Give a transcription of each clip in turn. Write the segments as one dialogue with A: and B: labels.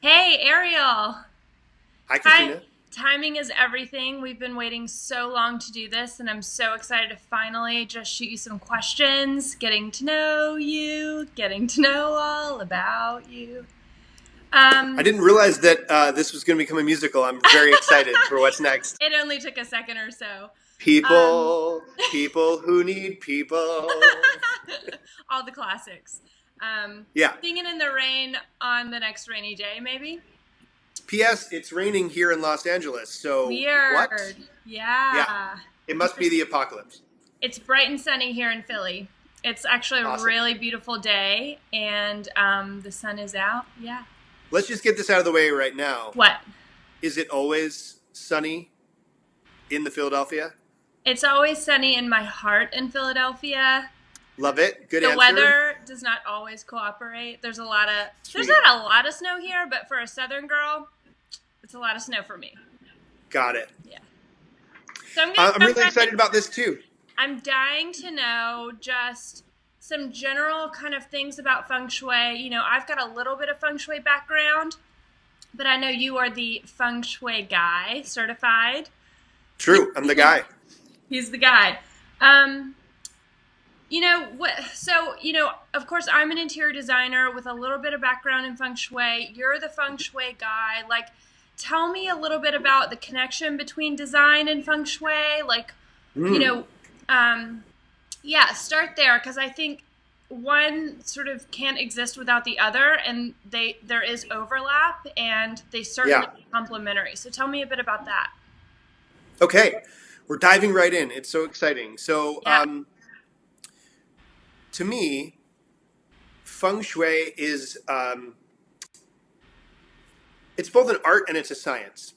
A: Hey, Ariel.
B: Hi,
A: Hi.
B: Christina.
A: Timing is everything. We've been waiting so long to do this, and I'm so excited to finally just shoot you some questions, getting to know you, getting to know all about you.
B: I
A: Um,
B: didn't realize that this was going to become a musical. I'm very excited for what's next.
A: it only took a second or so. Um,
B: People who need people.
A: all the classics. Um,
B: Yeah.
A: Singing in the rain on the next rainy day, maybe?
B: P.S. It's raining here in Los Angeles. So what?
A: Weird.
B: Yeah.
A: Yeah.
B: It must be the apocalypse.
A: It's bright and sunny here in Philly. It's actually a
B: Awesome.
A: really beautiful day, and the sun is out. Yeah.
B: Let's just get this out of the way right now.
A: What?
B: Is it always sunny in the Philadelphia?
A: It's always sunny in my heart in Philadelphia.
B: Love it. Good
A: The
B: answer.
A: weather does not always cooperate. There's
B: Sweet.
A: not a lot of snow here, but for a southern girl, it's a lot of snow for me.
B: Got it.
A: Yeah. So I'm gonna
B: I'm
A: jump
B: really
A: right
B: excited
A: in.
B: about this too.
A: I'm dying to know just some general kind of things about feng shui. I've got a little bit of feng shui background, but I know you are the Feng Shui Guy, certified.
B: True. I'm the guy.
A: He's the guy. Um, you know what? So of course, I'm an interior designer with a little bit of background in Feng Shui. You're the Feng Shui guy. Like, tell me a little bit about the connection between design and Feng Shui. Like, you
B: Mm.
A: know, um, yeah, start there because I think one sort of can't exist without the other, and there is overlap, and they certainly
B: Yeah.
A: are complementary. So tell me a bit about that.
B: Okay, we're diving right in. It's so exciting. So,
A: Yeah,
B: to me, feng shui is it's both an art and it's a science.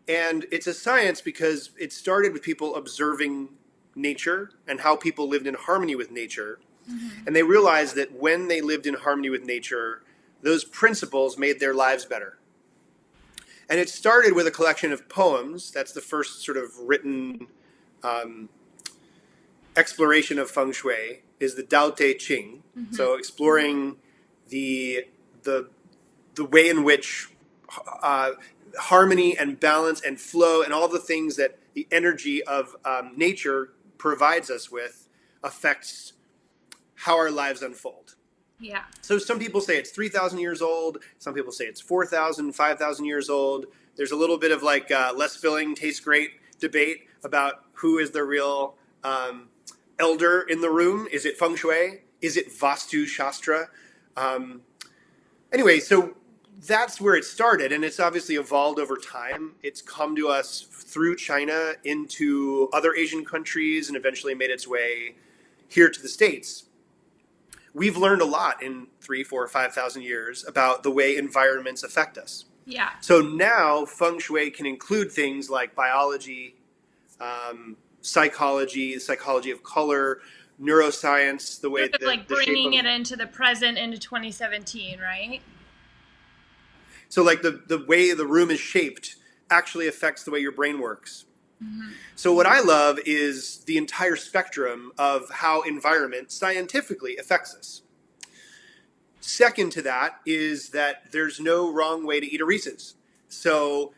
B: And it's a science because it started with people observing nature and how people lived in harmony with nature.
A: hmm,
B: And they realized that when they lived in harmony with nature, those principles made their lives better. And it started with a collection of poems. That's the first sort of written um, exploration of feng shui is the Tao Te Ching.
A: hmm,
B: So exploring the the the way in which uh, harmony and balance and flow and all the things that the energy of nature provides us with affects how our lives unfold.
A: yeah,
B: So some people say it's 3,000 years old. Some people say it's 4,000, 5,000 years old. There's a little bit of like less filling, tastes great debate about who is the real elder in the room. Is it feng shui? Is it Vastu Shastra? Um, anyway, so that's where it started, and it's obviously evolved over time. It's come to us through China into other Asian countries and eventually made its way here to the States. We've learned a lot in 3, 4, 5,000 years about the way environments affect us.
A: yeah.
B: So now feng shui can include things like biology, psychology, the psychology of color, neuroscience, the way
A: Sort of
B: that
A: like
B: the shape
A: bringing
B: of
A: it into the present, into 2017, right?
B: so like the way the room is shaped actually affects the way your brain works.
A: Hmm.
B: So what I love is the entire spectrum of how environment scientifically affects us. Second to that is that there's no wrong way to eat a Reese's. So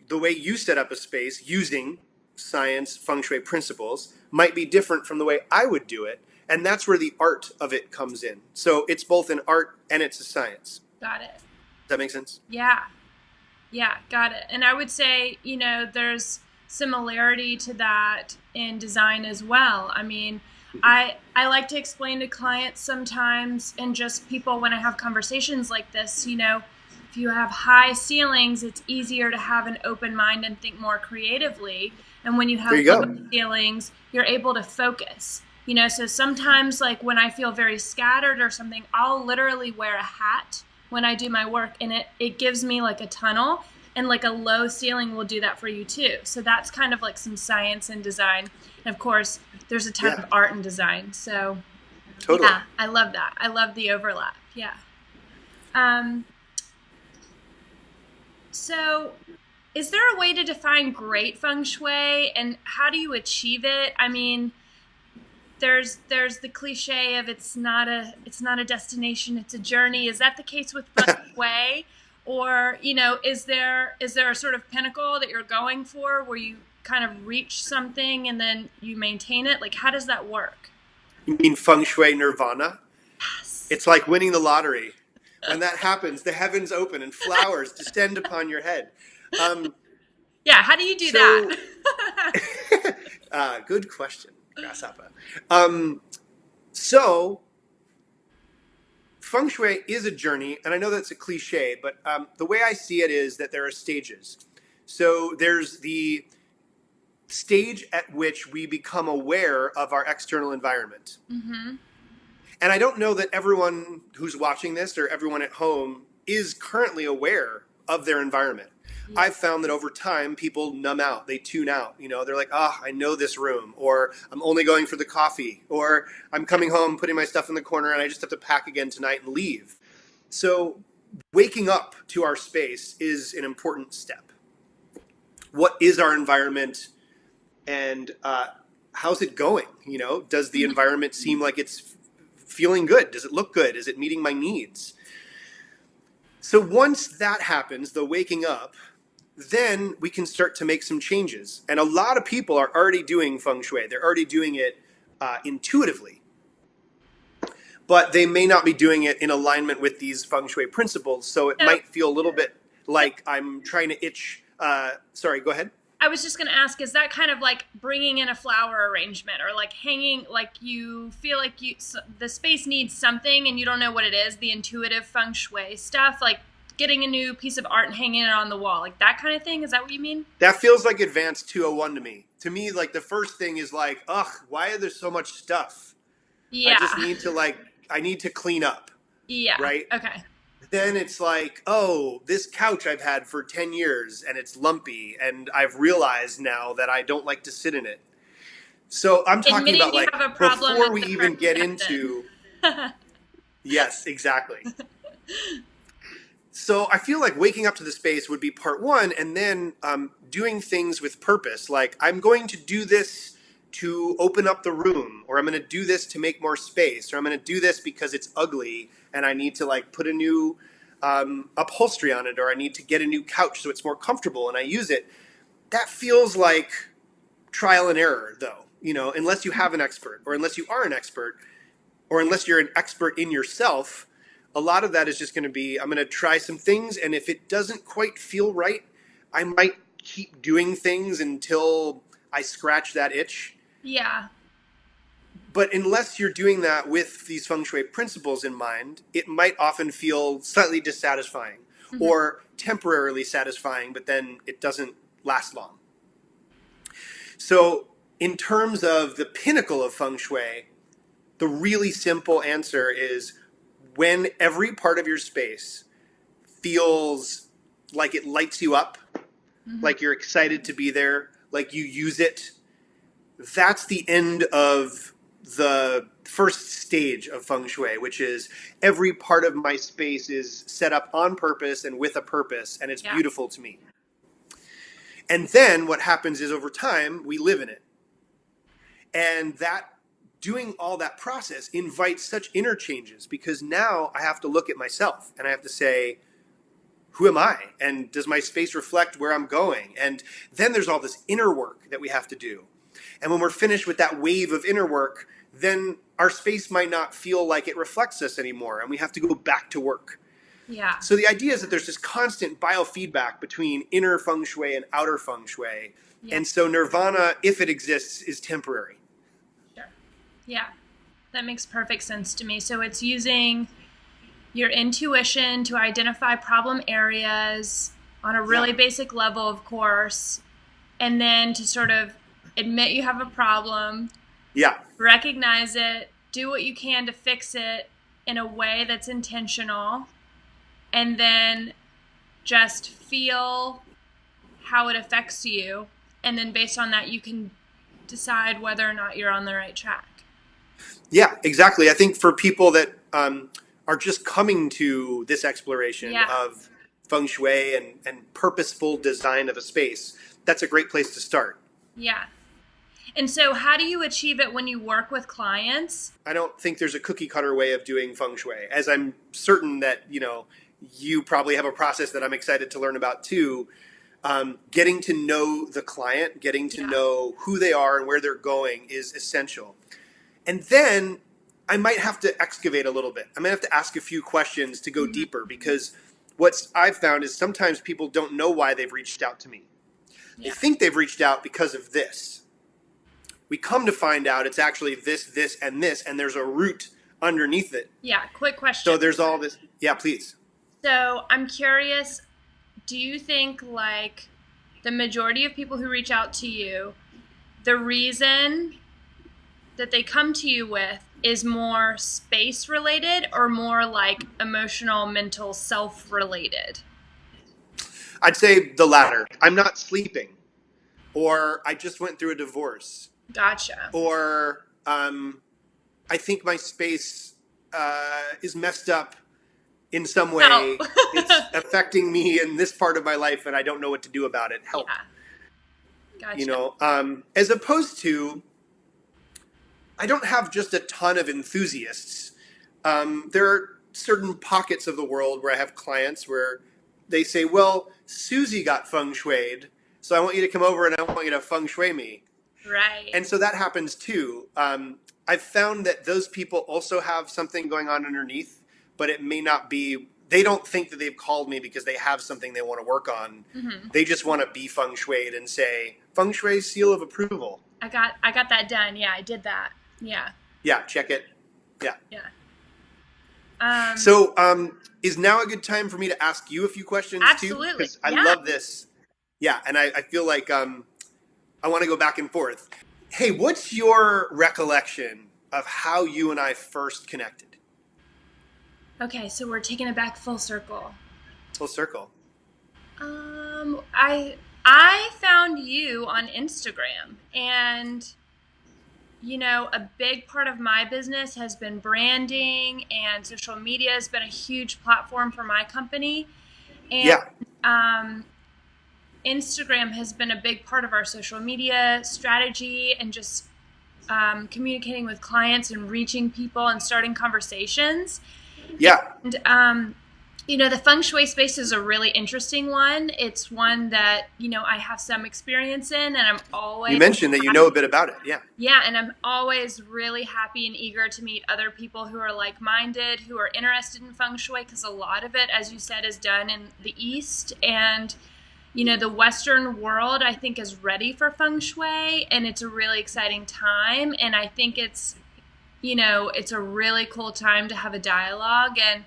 B: the way you set up a space using science feng shui principles might be different from the way I would do it. And that's where the art of it comes in. So it's both an art and it's a science.
A: Got it.
B: Does that make sense?
A: Yeah, yeah, got it. And I would say, there's similarity to that in design as well. I mean, I like to explain to clients sometimes and just people when I have conversations like this, if you have high ceilings, it's easier to have an open mind and think more creatively. And when you
B: There
A: have
B: you
A: low
B: go.
A: ceilings, you're able to focus. So sometimes like when I feel very scattered or something, I'll literally wear a hat when I do my work and it gives me like a tunnel, and like a low ceiling will do that for you too. So that's kind of like some science and design. And of course, there's a ton
B: Yeah,
A: of art and design. So
B: totally.
A: yeah, I love that. I love the overlap. Yeah. Um, so is there a way to define great feng shui and how do you achieve it? I mean, there's the cliche of it's not a destination, it's a journey. Is that the case with feng shui? Or, you know, is there a sort of pinnacle that you're going for where you kind of reach something and then you maintain it? Like, how does that work?
B: You mean feng shui nirvana?
A: Yes.
B: It's like winning the lottery. When that happens, the heavens open and flowers descend upon your head. Um,
A: Yeah, how do you do that?
B: so, good question, Grasshopper. Um, so, feng shui is a journey, and I know that's a cliche, but the way I see it is that there are stages. So, there's the stage at which we become aware of our external environment.
A: Mm-hmm.
B: And I don't know that everyone who's watching this or everyone at home is currently aware of their environment.
A: Yeah.
B: I've found that over time, people numb out, they tune out. You know, they're like, oh, I know this room, or I'm only going for the coffee, or I'm coming home, putting my stuff in the corner, and I just have to pack again tonight and leave. So, waking up to our space is an important step. What is our environment, and how's it going? You know, does the environment seem like it's feeling good? Does it look good? Is it meeting my needs? So once that happens, the waking up, then we can start to make some changes. And a lot of people are already doing feng shui. They're already doing it intuitively, but they may not be doing it in alignment with these feng shui principles. So it
A: So,
B: might feel a little bit
A: so
B: like I'm trying to itch. Sorry, go ahead.
A: I was just going to ask, is that kind of like bringing in a flower arrangement or like hanging, like you feel like the space needs something and you don't know what it is, the intuitive feng shui stuff, like getting a new piece of art and hanging it on the wall, like that kind of thing? Is that what you mean?
B: That feels like advanced 201 to me. To me, like the first thing is like, ugh, why is there so much stuff? I just
A: Yeah.
B: need to like, I need to clean up,
A: Yeah.
B: right?
A: Okay.
B: Then it's like, oh, this couch I've had for 10 years and it's lumpy and I've realized now that I don't like to sit in it. So I'm talking
A: Admitting
B: about
A: you
B: like
A: have a problem
B: before
A: is
B: we
A: the
B: even
A: first
B: get
A: step then.
B: into, yes, exactly. So I feel like waking up to the space would be part one, and then doing things with purpose. Like I'm going to do this to open up the room, or I'm going to do this to make more space, or I'm going to do this because it's ugly and I need to like put a new upholstery on it, or I need to get a new couch so it's more comfortable and I use it. That feels like trial and error, though. You know, unless you have an expert, or unless you are an expert, or unless you're an expert in yourself, a lot of that is just going to be I'm going to try some things, and if it doesn't quite feel right, I might keep doing things until I scratch that itch.
A: Yeah.
B: But unless you're doing that with these feng shui principles in mind, it might often feel slightly dissatisfying
A: Hmm.
B: or temporarily satisfying, but then it doesn't last long. So, in terms of the pinnacle of feng shui, the really simple answer is when every part of your space feels like it lights you up,
A: Hmm.
B: like you're excited to be there, like you use it, that's the end of the first stage of feng shui, which is every part of my space is set up on purpose and with a purpose, and it's
A: Yeah.
B: beautiful to me. And then what happens is over time, we live in it. And that doing all that process invites such interchanges because now I have to look at myself and I have to say, who am I? And does my space reflect where I'm going? And then there's all this inner work that we have to do. And when we're finished with that wave of inner work, then our space might not feel like it reflects us anymore and we have to go back to work.
A: Yeah.
B: So the idea is that there's this constant biofeedback between inner feng shui and outer feng shui.
A: Yeah.
B: And so nirvana, if it exists, is temporary.
A: Sure. Yeah. That makes perfect sense to me. So it's using your intuition to identify problem areas on a really
B: Yeah.
A: basic level, of course, and then to sort of admit you have a problem,
B: Yeah.
A: recognize it, do what you can to fix it in a way that's intentional, and then just feel how it affects you. And then based on that, you can decide whether or not you're on the right track.
B: Yeah, exactly. I think for people that are just coming to this exploration
A: Yeah.
B: of feng shui and purposeful design of a space, that's a great place to start.
A: Yeah. And so, how do you achieve it when you work with clients?
B: I don't think there's a cookie cutter way of doing feng shui, as I'm certain that, you know, you probably have a process that I'm excited to learn about too. Getting to know the client, getting to
A: Yeah.
B: know who they are and where they're going is essential. And then I might have to excavate a little bit. I might have to ask a few questions to go
A: Hmm.
B: deeper, because what I've found is sometimes people don't know why they've reached out to me. They
A: Yeah.
B: think they've reached out because of this. We come to find out it's actually this, this, and this, and there's a root underneath it.
A: Yeah. Quick
B: So
A: question.
B: there's all this. Yeah, please.
A: So I'm curious, do you think like the majority of people who reach out to you, the reason that they come to you with is more space related or more like emotional, mental, self related?
B: I'd say the latter. I'm not sleeping, or I just went through a divorce,
A: Gotcha.
B: or I think my space is messed up in some
A: Oh,
B: way. It's affecting me in this part of my life, and I don't know what to do about it. Help.
A: yeah, gotcha.
B: As opposed to, I don't have just a ton of enthusiasts. There are certain pockets of the world where I have clients where they say, well, Susie got feng shuied, so I want you to come over and I want you to feng shui me.
A: Right.
B: And so that happens too. I've found that those people also have something going on underneath, but it may not be, they don't think that they've called me because they have something they want to work on.
A: Hmm.
B: They just want to be feng shuied and say, feng shui seal of approval.
A: I got that done. Yeah, I did that. Yeah.
B: Yeah, check it. Yeah.
A: Yeah. Um,
B: So, is now a good time for me to ask you a few questions too?
A: absolutely.
B: Because I
A: Yeah.
B: love this. Yeah, and I feel like I want to go back and forth. Hey, what's your recollection of how you and I first connected?
A: Okay, so we're taking it back full circle.
B: Full circle.
A: I found you on Instagram, and a big part of my business has been branding, and social media has been a huge platform for my company. And
B: Yeah,
A: um, Instagram has been a big part of our social media strategy and just communicating with clients and reaching people and starting conversations.
B: yeah.
A: And the feng shui space is a really interesting one. It's one that I have some experience in, and I'm
B: You
A: always
B: mentioned that you know a bit about it. Yeah,
A: yeah, and I'm always really happy and eager to meet other people who are like-minded, who are interested in feng shui, because a lot of it, as you said, is done in the East, and the Western world, I think, is ready for feng shui, and it's a really exciting time, and I think it's a really cool time to have a dialogue. And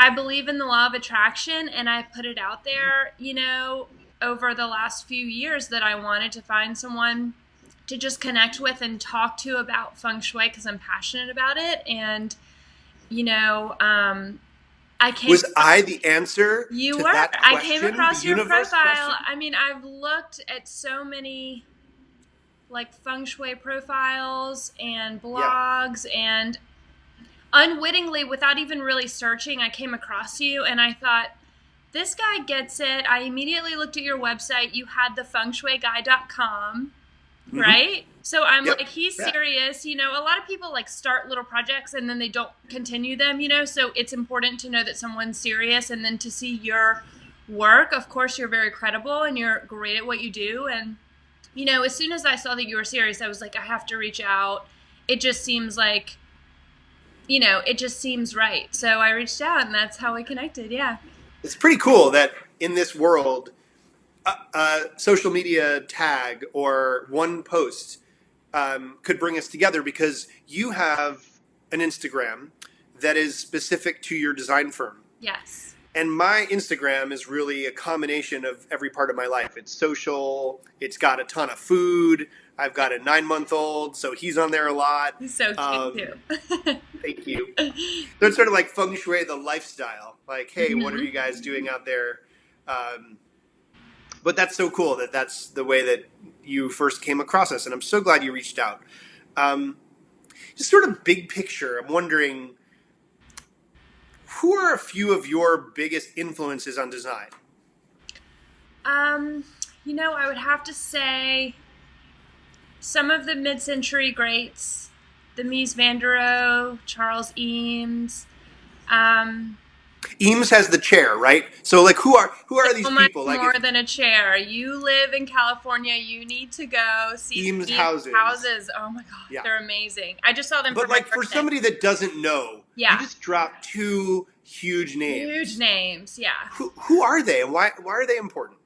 A: I believe in the law of attraction, and I put it out there, over the last few years, that I wanted to find someone to just connect with and talk to about feng shui, because I'm passionate about it. And, you know, um, I came,
B: was I the answer
A: you
B: to
A: were,
B: that
A: I came
B: question, the
A: across your
B: universe
A: profile.
B: question?
A: I mean, I've looked at so many like feng shui profiles and
B: Yeah,
A: blogs, and unwittingly, without even really searching, I came across you, and I thought, this guy gets it. I immediately looked at your website. You had the fengshuiguy.com,
B: mm-hmm.
A: right? So I'm
B: Yep,
A: like, he's
B: yeah.
A: serious. A lot of people like start little projects and then they don't continue them. So it's important to know that someone's serious, and then to see your work. Of course, you're very credible and you're great at what you do. And, as soon as I saw that you were serious, I was like, I have to reach out. It just seems like, it just seems right. So I reached out, and that's how we connected. Yeah.
B: It's pretty cool that in this world, a social media tag or one post could bring us together, because you have an Instagram that is specific to your design firm.
A: Yes.
B: And my Instagram is really a combination of every part of my life. It's social, it's got a ton of food. I've got a 9-month old, so he's on there a lot.
A: He's so cute too.
B: Thank you. So it's sort of like feng shui, the lifestyle. Like, hey, what are
A: Hmm.
B: you guys doing out there? But that's so cool that that's the way that you first came across us, and I'm so glad you reached out. Um, just sort of big picture, I'm wondering, who are a few of your biggest influences on design?
A: Um, I would have to say some of the mid-century greats, the Mies van der Rohe, Charles Eames. Um,
B: Eames has the chair, right? So like who are these
A: So much
B: people? Like
A: more
B: if
A: than a chair. You live in California. You need to go see
B: Eames
A: the Eames
B: houses.
A: houses. Oh my God,
B: Yeah.
A: they're amazing. I just saw them for
B: But
A: my
B: like for
A: birthday.
B: somebody that doesn't know, you
A: Yeah,
B: just dropped two huge
A: huge
B: names.
A: names. Yeah.
B: Who are they and why are they important?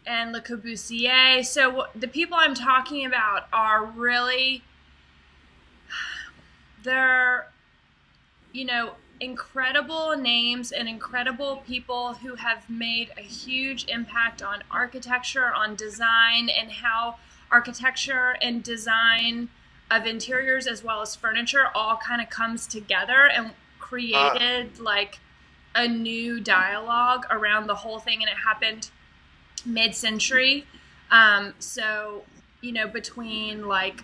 A: And Le Corbusier. So the people I'm talking about are really, they're, incredible names and incredible people who have made a huge impact on architecture, on design, and how architecture and design of interiors as well as furniture all kind of comes together and
B: Ah,
A: created like a new dialogue around the whole thing. And it happened mid-century. So, between like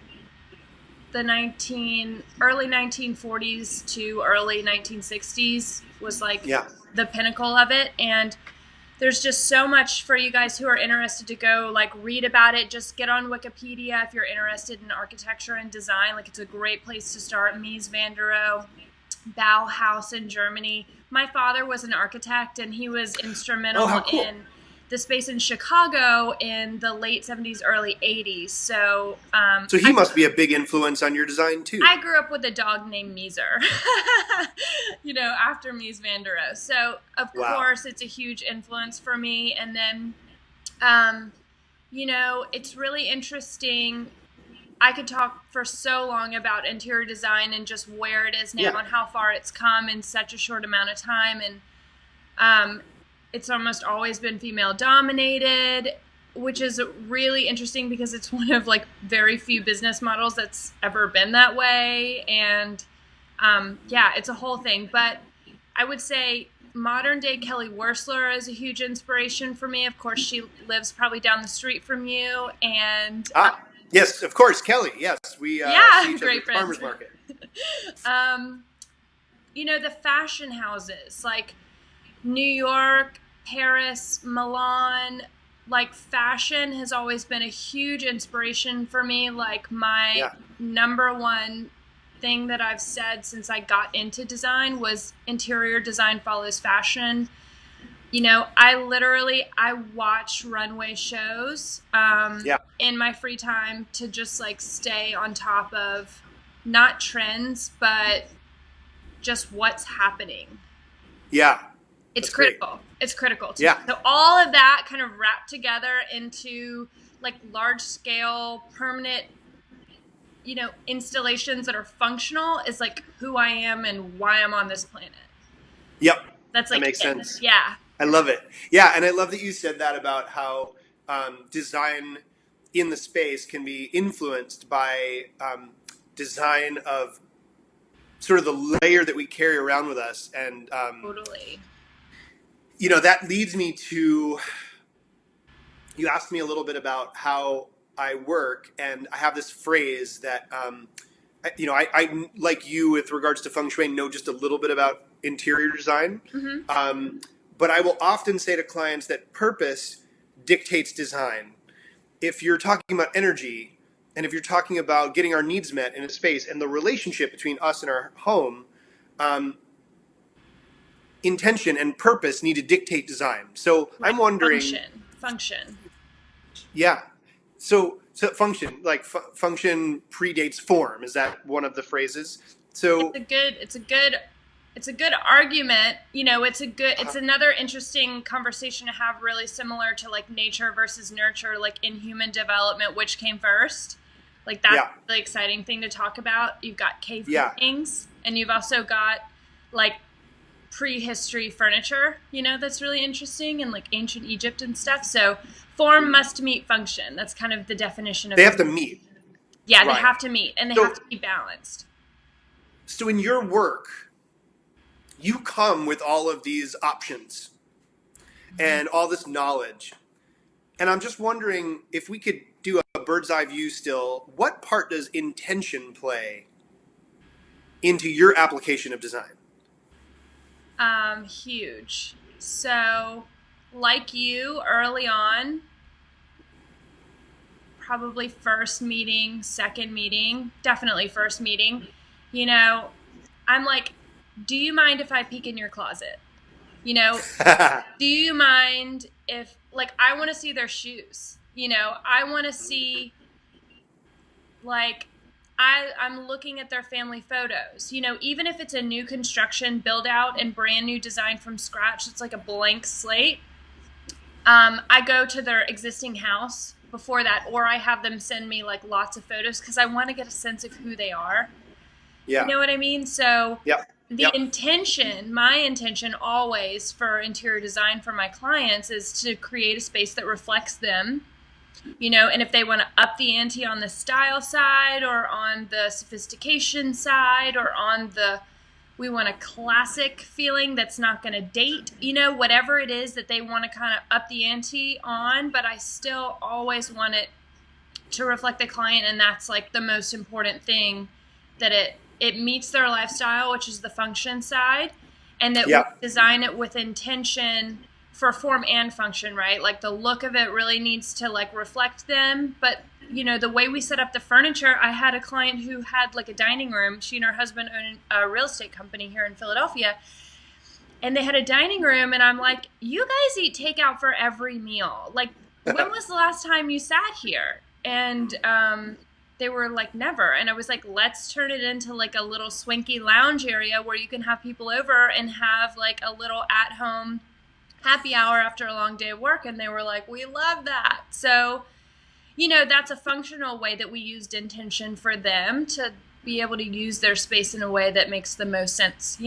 A: the early 1940s to early 1960s was like
B: yeah.
A: the pinnacle of it. And there's just so much for you guys who are interested to go like read about it. Just get on Wikipedia if you're interested in architecture and design. Like, it's a great place to start. Mies van der Rohe, Bauhaus in Germany. My father was an architect, and he was
B: Oh, how
A: instrumental
B: cool.
A: in the space in Chicago in the late 70s, early 80s. So
B: So he must be a big influence on your design too.
A: I grew up with a dog named Meeser, after Mies van der Rohe. So, of
B: Wow.
A: course, it's a huge influence for me. And then, um, it's really interesting. I could talk for so long about interior design and just where it is now
B: Yeah.
A: and how far it's come in such a short amount of time. And um, it's almost always been female dominated, which is really interesting because it's one of like very few business models that's ever been that way. And yeah, it's a whole thing. But I would say modern day Kelly Wearstler is a huge inspiration for me. Of course, she lives probably down the street from you. And
B: Ah, yes, of course, Kelly. Yes, we see
A: yeah,
B: each other
A: great
B: at the
A: friends.
B: farmers market.
A: um, the fashion houses like New York, Paris, Milan, like fashion has always been a huge inspiration for me. Like, my
B: Yeah.
A: number one thing that I've said since I got into design was interior design follows fashion. I watch runway shows
B: Yeah.
A: in my free time to just like stay on top of not trends, but just what's happening.
B: Yeah.
A: It's
B: That's great.
A: critical. It's critical to me.
B: Yeah.
A: So all of that kind of wrapped together into like large scale, permanent, installations that are functional is like who I am and why I'm on this planet.
B: Yep.
A: That's
B: That
A: like
B: makes
A: it.
B: sense.
A: Yeah.
B: I love it. Yeah, and I love that you said that about how design in the space can be influenced by design of sort of the layer that we carry around with us, and
A: Totally.
B: that leads me to you asked me a little bit about how I work, and I have this phrase that I like you with regards to feng shui know just a little bit about interior design,
A: Mm-hmm.
B: um, but I will often say to clients that purpose dictates design. If you're talking about energy, and if you're talking about getting our needs met in a space and the relationship between us and our home, um, intention and purpose need to dictate design. So
A: Right.
B: I'm wondering,
A: Function.
B: yeah. So function function predates form. Is that one of the phrases? So
A: It's a good argument. It's
B: uh,
A: another interesting conversation to have, really similar to like nature versus nurture, like in human development, which came first. Like, that's
B: yeah,
A: the exciting thing to talk about. You've got cave
B: yeah,
A: paintings, and you've also got like prehistory furniture, that's really interesting, and like ancient Egypt and stuff. So form must meet function. That's kind of the definition of
B: they
A: it.
B: have to meet,
A: Yeah, they
B: right?
A: have to meet, and they have
B: So
A: to be balanced.
B: so in your work, you come with all of these options and all this knowledge, and I'm just wondering if we could do a bird's eye view still. What part does intention play into your application of design?
A: Huge. So, like you, early on, probably first meeting, second meeting, definitely first meeting, you know, I'm like, do you mind if I peek in your closet? You know, do you mind if, like, I want to see their shoes? I want to see, like, I'm looking at their family photos. Even if it's a new construction build out and brand new design from scratch, it's like a blank slate. I go to their existing house before that, or I have them send me like lots of photos because I want to get a sense of who they are. You
B: Yeah.
A: know what I mean? So
B: Yep.
A: the
B: Yep.
A: intention, my intention always for interior design for my clients is to create a space that reflects them. And if they want to up the ante on the style side or on the sophistication side or on the we want a classic feeling that's not going to date, whatever it is that they want to kind of up the ante on, but I still always want it to reflect the client, and that's like the most important thing, that it meets their lifestyle, which is the function side, and that we
B: Yep.
A: design it with intention for form and function, right? Like the look of it really needs to like reflect them, but the way we set up the furniture, I had a client who had like a dining room. She and her husband own a real estate company here in Philadelphia, and they had a dining room, and I'm like, you guys eat takeout for every meal. Like, when was the last time you sat here? And they were like, never. And I was like, let's turn it into like a little swanky lounge area where you can have people over and have like a little at-home happy hour after a long day of work. And they were like, we love that. So that's a functional way that we used intention for them to be able to use their space in a way that makes the most sense.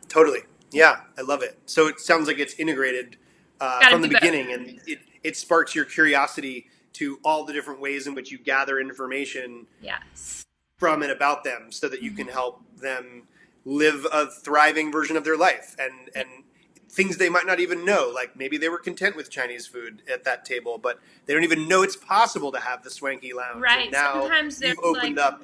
B: Totally. Yeah, I love it. So it sounds like it's integrated
A: Got to
B: from the
A: do both.
B: beginning, and it sparks your curiosity to all the different ways in which you gather information
A: Yes.
B: from and about them, so that you can help them live a thriving version of their life, and things they might not even know. Like maybe they were content with Chinese food at that table, but they don't even know it's possible to have the swanky lounge. And
A: Right.
B: now you've opened up.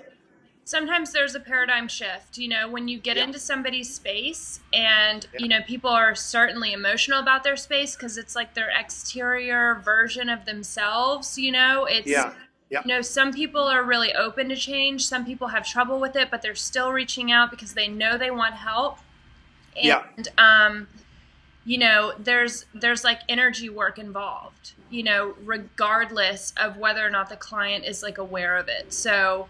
A: Sometimes there's a paradigm shift, when you get
B: Yeah.
A: into somebody's space, and,
B: Yeah.
A: people are certainly emotional about their space because it's like their exterior version of themselves. It's,
B: Yeah. Yeah.
A: some people are really open to change. Some people have trouble with it, but they're still reaching out because they know they want help.
B: Yeah.
A: And, there's like energy work involved, regardless of whether or not the client is like aware of it. So,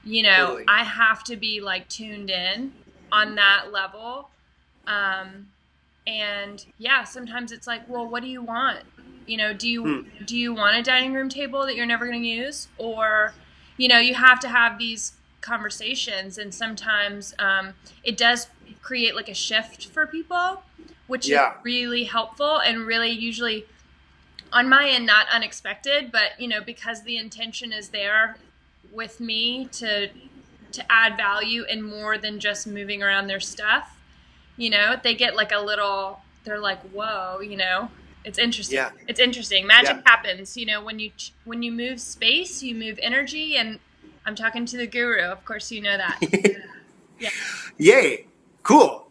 B: Totally.
A: I have to be like tuned in on that level. And yeah, sometimes it's like, well, what do you want? Do you want a dining room table that you're never going to use? Or, you have to have these conversations, and sometimes it does create like a shift for people, which is
B: Yeah.
A: really helpful and really usually on my end not unexpected, but because the intention is there with me to add value in more than just moving around their stuff, they get like a little, they're like, whoa, it's interesting.
B: Yeah.
A: It's interesting. Magic
B: Yeah.
A: happens, when you move space, you move energy, and I'm talking to the guru. Of course, you know that. Yeah.
B: Yay. Cool.